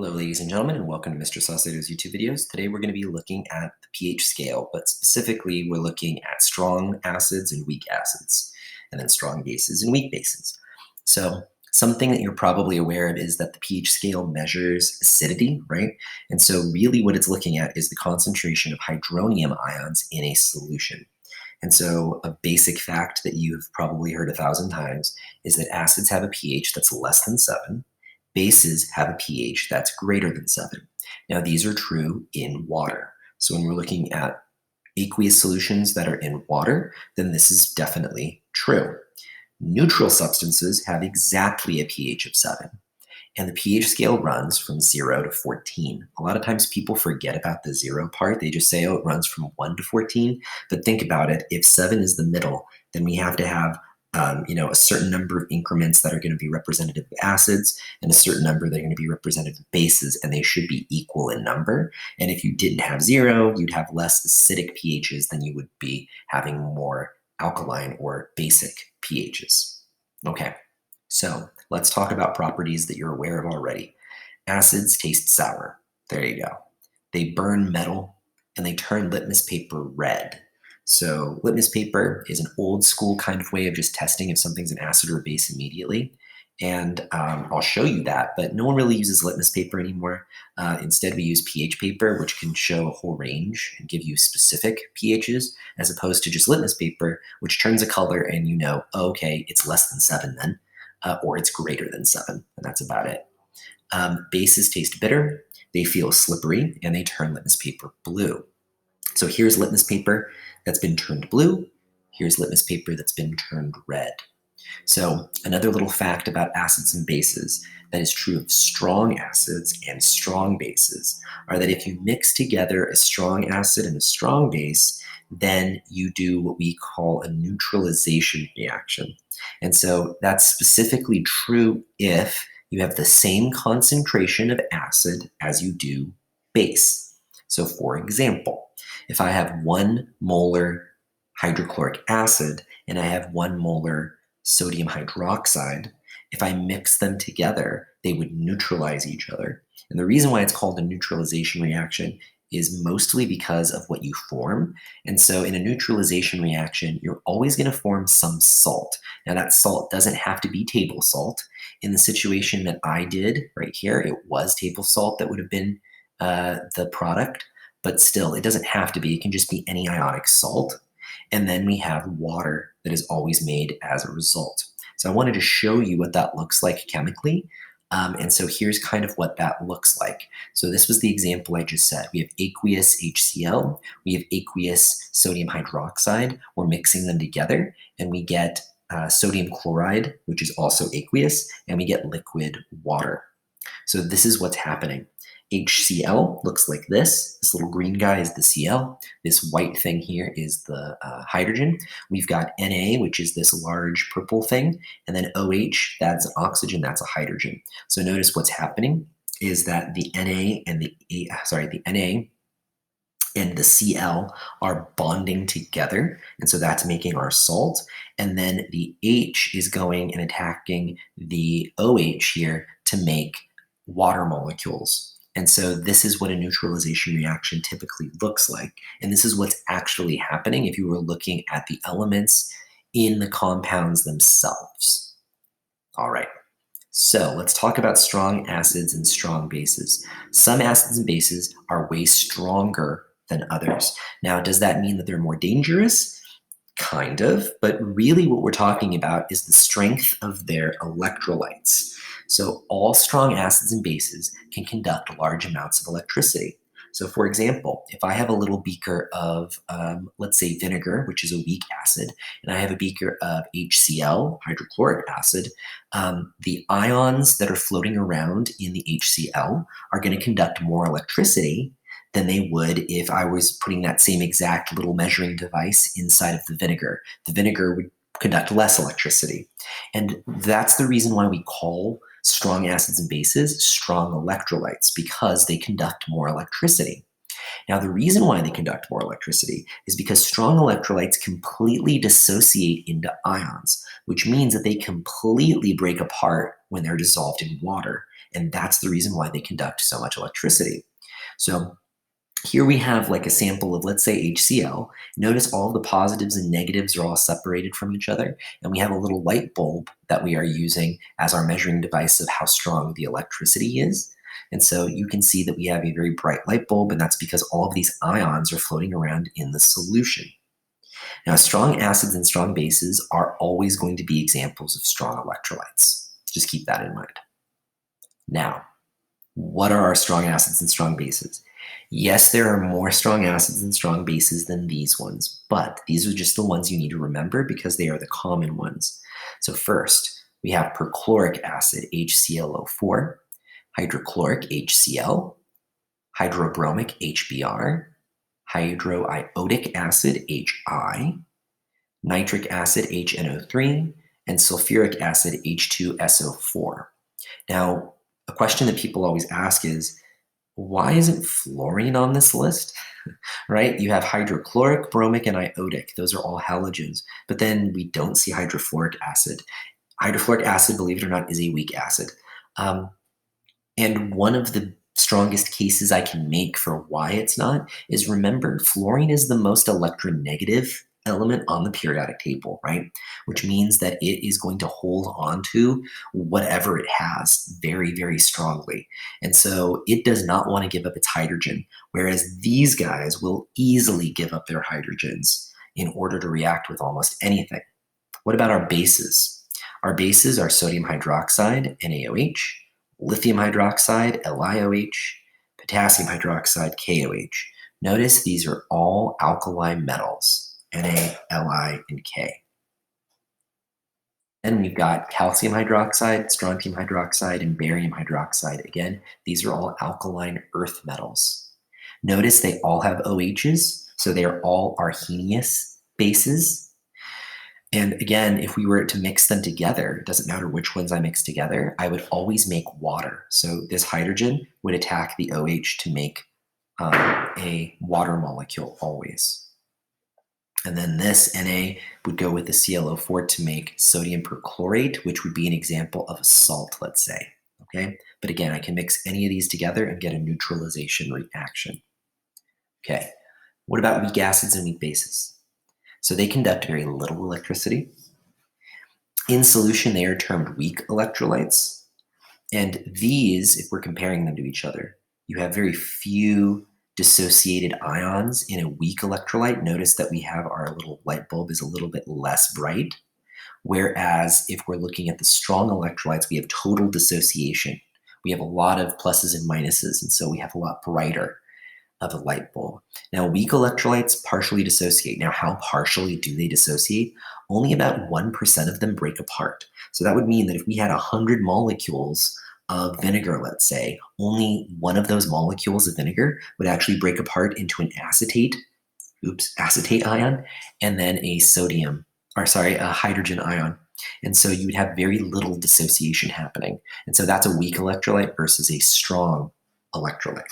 Hello, ladies and gentlemen, and welcome to Mr. Saucedo's YouTube videos. Today we're going to be looking at the pH scale, but specifically we're looking at strong acids and weak acids, and then strong bases and weak bases. So something that you're probably aware of is that the pH scale measures acidity, right? And so really what it's looking at is the concentration of hydronium ions in a solution. And so a basic fact that you've probably heard 1,000 times is that acids have a pH that's less than 7. Bases have a pH that's greater than 7. Now, these are true in water. So when we're looking at aqueous solutions that are in water, then this is definitely true. Neutral substances have exactly a pH of 7. And the pH scale runs from 0 to 14. A lot of times people forget about the 0 part. They just say, oh, it runs from 1 to 14. But think about it. If 7 is the middle, then we have to have a certain number of increments that are going to be representative of acids and a certain number that are going to be representative of bases, and they should be equal in number. And if you didn't have 0, you'd have less acidic pHs than you would be having more alkaline or basic pHs. Okay, so let's talk about properties that you're aware of already. Acids taste sour. There you go. They burn metal, and they turn litmus paper red. So litmus paper is an old school kind of way of just testing if something's an acid or a base immediately. And I'll show you that, but no one really uses litmus paper anymore. Instead, we use pH paper, which can show a whole range and give you specific pHs, as opposed to just litmus paper, which turns a color and you know, oh, okay, it's less than 7 then, or it's greater than 7, and that's about it. Bases taste bitter, they feel slippery, and they turn litmus paper blue. So here's litmus paper that's been turned blue. Here's litmus paper that's been turned red. So another little fact about acids and bases that is true of strong acids and strong bases are that if you mix together a strong acid and a strong base, then you do what we call a neutralization reaction. And so that's specifically true if you have the same concentration of acid as you do base. So for example, if I have 1 molar hydrochloric acid and I have 1 molar sodium hydroxide, if I mix them together, they would neutralize each other. And the reason why it's called a neutralization reaction is mostly because of what you form. And so in a neutralization reaction, you're always going to form some salt. Now that salt doesn't have to be table salt. In the situation that I did right here, it was table salt that would have been the product. But still, it doesn't have to be. It can just be any ionic salt. And then we have water that is always made as a result. So I wanted to show you what that looks like chemically. And so here's kind of what that looks like. So this was the example I just said. We have aqueous HCl. We have aqueous sodium hydroxide. We're mixing them together, and we get sodium chloride, which is also aqueous, and we get liquid water. So this is what's happening. HCl looks like this. This little green guy is the Cl. This white thing here is the hydrogen. We've got Na, which is this large purple thing, and then OH, that's an oxygen, that's a hydrogen. So notice what's happening is that the Na and the Na and the Cl are bonding together, and so that's making our salt. And then the H is going and attacking the OH here to make water molecules. And so this is what a neutralization reaction typically looks like. And this is what's actually happening if you were looking at the elements in the compounds themselves. All right, so let's talk about strong acids and strong bases. Some acids and bases are way stronger than others. Now, does that mean that they're more dangerous? Kind of, but really what we're talking about is the strength of their electrolytes. So all strong acids and bases can conduct large amounts of electricity. So for example, if I have a little beaker of, let's say vinegar, which is a weak acid, and I have a beaker of HCl, hydrochloric acid, the ions that are floating around in the HCl are going to conduct more electricity than they would if I was putting that same exact little measuring device inside of the vinegar. The vinegar would conduct less electricity. And that's the reason why we call strong acids and bases strong electrolytes, because they conduct more electricity. Now, the reason why they conduct more electricity is because strong electrolytes completely dissociate into ions, which means that they completely break apart when they're dissolved in water. And that's the reason why they conduct so much electricity. So here we have like a sample of, let's say, HCl. Notice all the positives and negatives are all separated from each other. And we have a little light bulb that we are using as our measuring device of how strong the electricity is. And so you can see that we have a very bright light bulb, and that's because all of these ions are floating around in the solution. Now, strong acids and strong bases are always going to be examples of strong electrolytes. Just keep that in mind. Now, what are our strong acids and strong bases? Yes, there are more strong acids and strong bases than these ones, but these are just the ones you need to remember because they are the common ones. So first, we have perchloric acid, HClO4, hydrochloric, HCl, hydrobromic, HBr, hydroiodic acid, HI, nitric acid, HNO3, and sulfuric acid, H2SO4. Now, a question that people always ask is, why isn't fluorine on this list? Right? You have hydrochloric, bromic, and iodic. Those are all halogens. But then we don't see hydrofluoric acid. Hydrofluoric acid, believe it or not, is a weak acid. And one of the strongest cases I can make for why it's not is, remember, fluorine is the most electronegative element on the periodic table, right? Which means that it is going to hold on to whatever it has very, very strongly. And so it does not want to give up its hydrogen, whereas these guys will easily give up their hydrogens in order to react with almost anything. What about our bases? Our bases are sodium hydroxide, NaOH, lithium hydroxide, LiOH, potassium hydroxide, KOH. Notice these are all alkali metals, Na, Li, and K. Then we've got calcium hydroxide, strontium hydroxide, and barium hydroxide. Again, these are all alkaline earth metals. Notice they all have OHs, so they are all arrhenius bases. And again, if we were to mix them together, it doesn't matter which ones I mix together, I would always make water. So this hydrogen would attack the OH to make a water molecule always. And then this Na would go with the ClO4 to make sodium perchlorate, which would be an example of a salt, let's say. Okay, but again, I can mix any of these together and get a neutralization reaction. Okay, what about weak acids and weak bases? So they conduct very little electricity. In solution, they are termed weak electrolytes. And these, if we're comparing them to each other, you have very few dissociated ions in a weak electrolyte. Notice that we have our little light bulb is a little bit less bright. Whereas if we're looking at the strong electrolytes, we have total dissociation. We have a lot of pluses and minuses, and so we have a lot brighter of a light bulb. Now, weak electrolytes partially dissociate. Now, how partially do they dissociate? Only about 1% of them break apart. So that would mean that if we had 100 molecules of vinegar, let's say, only one of those molecules of vinegar would actually break apart into an acetate ion, and then a hydrogen ion. And so you would have very little dissociation happening. And so that's a weak electrolyte versus a strong electrolyte.